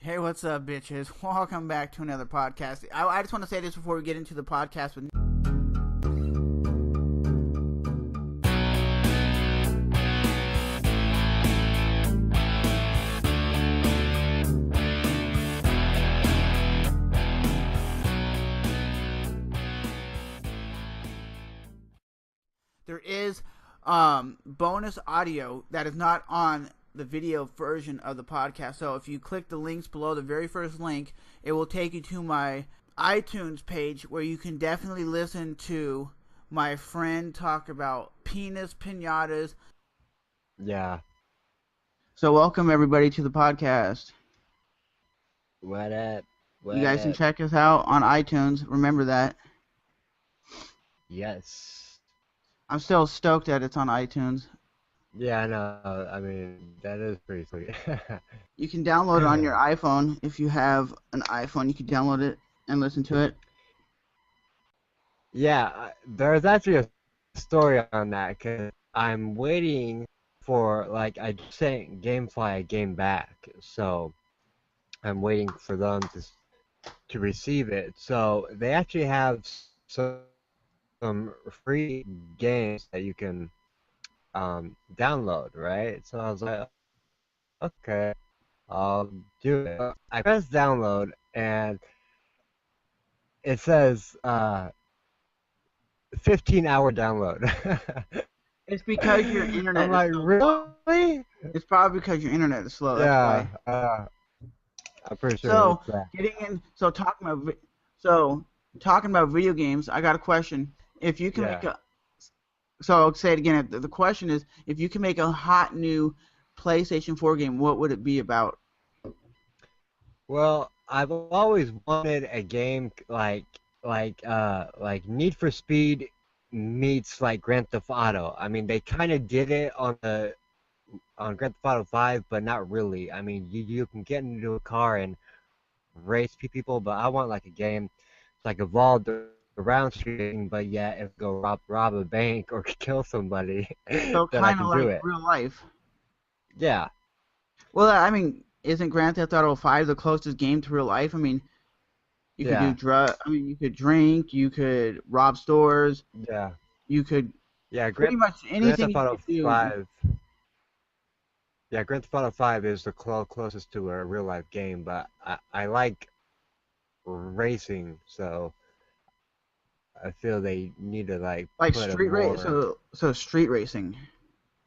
Hey, what's up, bitches? Welcome back to another podcast. I just want to say this before we get into the podcast. There is bonus audio that is not on the video version of the podcast. So if you click the links below, the very first link, it will take you to my iTunes page where you can definitely listen to my friend talk about penis pinatas. Yeah. So welcome everybody to the podcast. What up? You guys can check us out on iTunes. Remember that. Yes. I'm still stoked that it's on iTunes. Yeah, I know. I mean, that is pretty sweet. You can download it on your iPhone. If you have an iPhone, you can download it and listen to it. Yeah, there's actually a story on that because I'm waiting for, like, I just sent GameFly a game back, so I'm waiting for them to receive it. So they actually have some free games that you can download, right? So I was like, okay, I'll do it. I press download and it says 15-hour download. It's because your internet I'm is like, so slow. really? It's probably because your internet is slow. That's Yeah, why. I'm pretty sure So it's that. getting in. Talking about video games. I got a question. If you can make Yeah. a. So I'll say it again. The question is, if you can make a hot new PlayStation 4 game, what would it be about? Well, I've always wanted a game like Need for Speed meets like Grand Theft Auto. I mean, they kind of did it on Grand Theft Auto 5, but not really. I mean, you can get into a car and race people, but I want like a game that's like evolved around shooting, but yet if go rob a bank or kill somebody, So then I kind of can do like it. real life. Yeah, Well, I mean, isn't Grand Theft Auto 5 the closest game to real life? I mean, you could do yeah, drug. I mean, you could drink. You could rob stores. yeah, You could yeah. pretty much Grand anything Theft you Auto could do. 5. Yeah, Grand Theft Auto 5 is the closest to a real life game, but I like racing, so I feel they need to like Like put a street race, more, so street racing.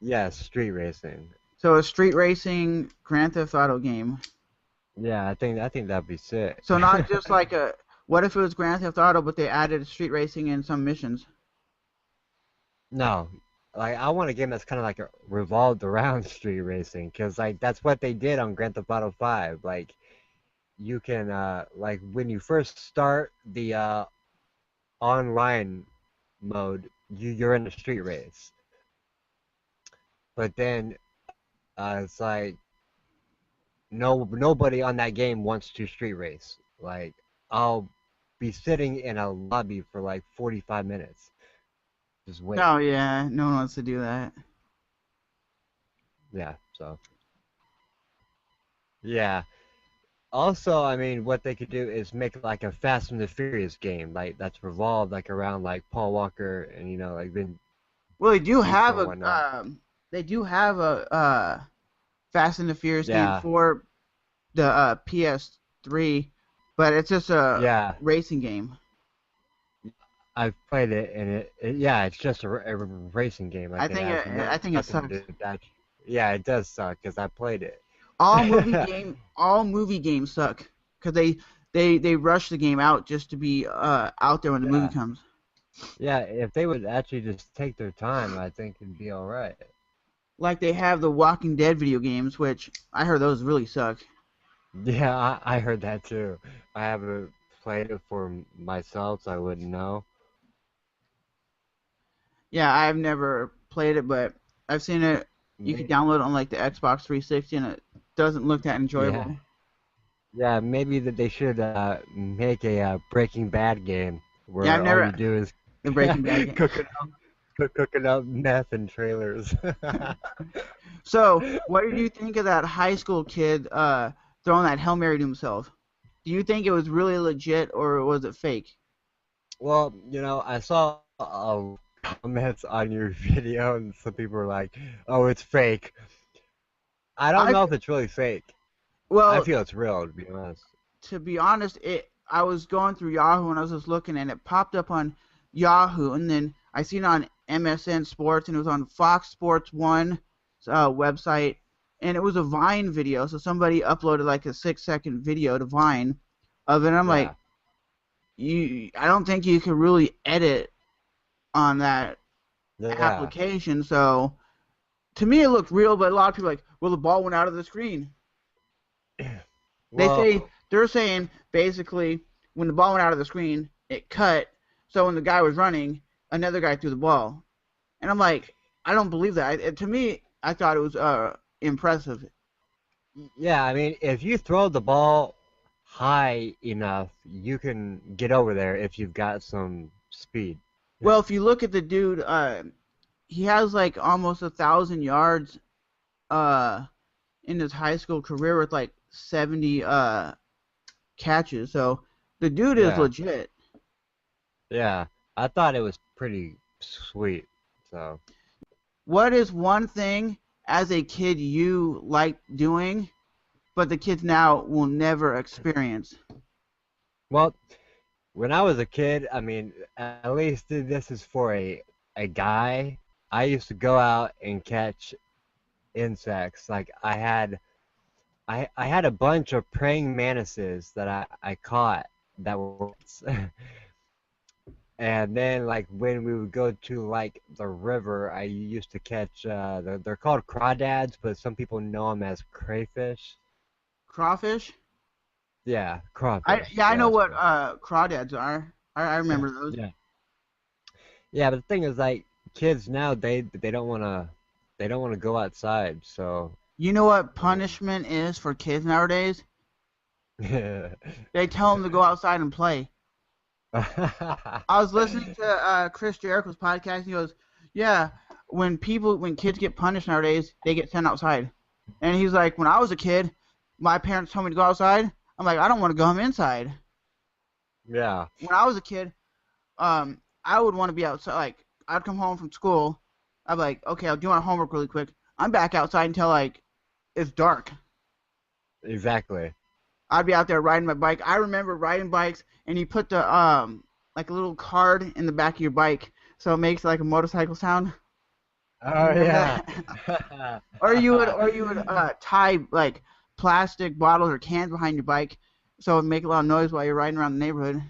yeah, street racing. So a street racing Grand Theft Auto game. Yeah, I think that'd be sick. So not just like a. What if it was Grand Theft Auto, but they added street racing in some missions? No, like I want a game that's kind of like revolved around street racing, cause like that's what they did on Grand Theft Auto 5. Like you can like when you first start the online mode, you're in a street race, but then it's like nobody on that game wants to street race. Like I'll be sitting in a lobby for like 45 minutes, just wait. Oh yeah, no one wants to do that. Yeah, so yeah. Also, I mean, what they could do is make like a Fast and the Furious game, like that's revolved like around like Paul Walker and like Vin Well, they do Diesel have and whatnot. a Fast and the Furious game Yeah, for the PS3, but it's just a yeah, racing game. I've played it and yeah, it's just a racing game. Like it has I think it nothing to sucks. do with that. Yeah, it does suck because I played it. All movie games suck because they rush the game out just to be out there when the movie Yeah, comes. yeah. If they would actually just take their time, I think it'd be all right. Like they have the Walking Dead video games, which I heard those really suck. Yeah, I heard that too. I haven't played it for myself, so I wouldn't know. Yeah, I've never played it, but I've seen it. You could download it on like the Xbox 360, and it doesn't look that Yeah, enjoyable. yeah. Maybe that they should make a Breaking Bad game Yeah, I've where all you never do is the Breaking Bad game. cooking up meth and trailers. So, what did you think of that high school kid throwing that Hail Mary to himself. Do you think it was really legit or was it fake? Well, I saw comments on your video, and some people were like, "Oh, it's fake." I don't I know if it's really fake. I well, feel it's real, to be honest. to be honest, I was going through Yahoo and I was just looking and it popped up on Yahoo and then I seen it on MSN Sports and it was on Fox Sports 1 website and it was a Vine video. So somebody uploaded like a 6-second video to Vine of it. And I'm like, Yeah, I don't think you could really edit on that yeah. application. So to me it looked real, but a lot of people are like, well, the ball went out of the screen. Well, They're saying basically when the ball went out of the screen, it cut. So when the guy was running, another guy threw the ball, and I'm like, I don't believe that. To me, I thought it was impressive. yeah. I mean, if you throw the ball high enough, you can get over there if you've got some speed. Well, if you look at the dude, he has like almost 1,000 yards in his high school career with like 70 catches. So the dude is Yeah, legit. yeah. I thought it was pretty sweet. So, What is one thing as a kid you liked doing, but the kids now will never experience? well, when I was a kid, I mean, at least this is for a guy. I used to go out and catch insects. Like I had a bunch of praying mantises that I caught that were and then like when we would go to like the river, I used to catch they're called crawdads, but some people know them as crayfish. Crawfish? Yeah, crawfish. I Yeah, know that's what correct. crawdads are. I remember those. Yeah. Yeah, but the thing is like kids now they don't wanna go outside, so You know what I mean punishment is for kids nowadays? They tell them to go outside and play. I was listening to Chris Jericho's podcast. And he goes, "Yeah, when kids get punished nowadays, they get sent outside." And he's like, "When I was a kid, my parents told me to go outside. I'm like, I don't want to go home inside. Yeah. When I was a kid, I would want to be outside. Like, I'd come home from school. I'd be like, okay, I'll do my homework really quick. I'm back outside until like it's dark. Exactly. I'd be out there riding my bike. I remember riding bikes, and you put the like a little card in the back of your bike, so it makes like a motorcycle sound. You Oh remember yeah. that? Or you would tie like plastic bottles or cans behind your bike, so it would make a lot of noise while you're riding around the neighborhood.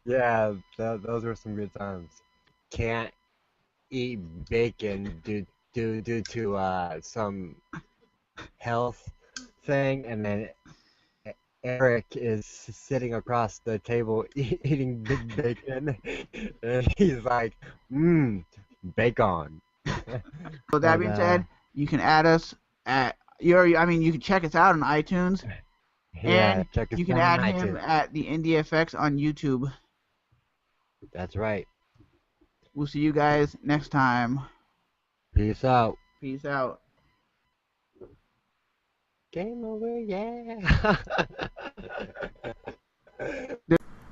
Yeah, those were some good times. Can't eat bacon due to some health thing, and then Eric is sitting across the table eating big bacon, and he's like, "Mmm, bacon." So that But being said, you can add us at I mean, you can check us out on iTunes, yeah, and check us you can out on add him iTunes. at the IndieFX on YouTube. That's right. We'll see you guys next time. Peace out. Peace out. Game over, yeah.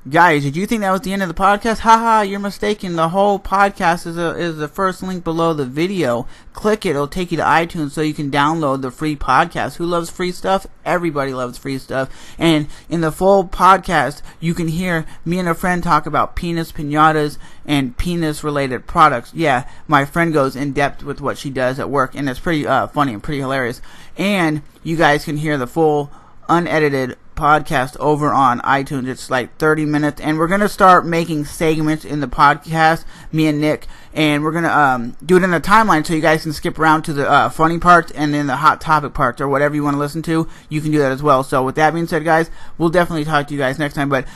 Guys, did you think that was the end of the podcast? Haha, you're mistaken. The whole podcast is the first link below the video. Click it, it'll take you to iTunes so you can download the free podcast. Who loves free stuff? Everybody loves free stuff. And in the full podcast, you can hear me and a friend talk about penis pinatas and penis related products. Yeah, my friend goes in depth with what she does at work, and it's pretty funny and pretty hilarious. And you guys can hear the full unedited podcast over on iTunes. It's like 30 minutes, and we're gonna start making segments in the podcast, me and Nick, and we're gonna do it in a timeline so you guys can skip around to the funny parts and then the hot topic parts or whatever you want to listen to. You can do that as well. So with that being said, guys, we'll definitely talk to you guys next time. But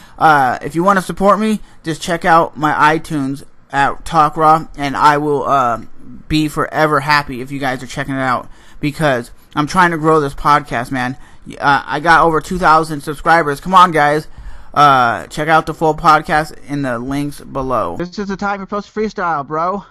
if you want to support me, just check out my iTunes at Talk Raw, and I will be forever happy if you guys are checking it out, because I'm trying to grow this podcast, man. I got over 2,000 subscribers. Come on, guys. Check out the full podcast in the links below. This is the time for post freestyle, bro.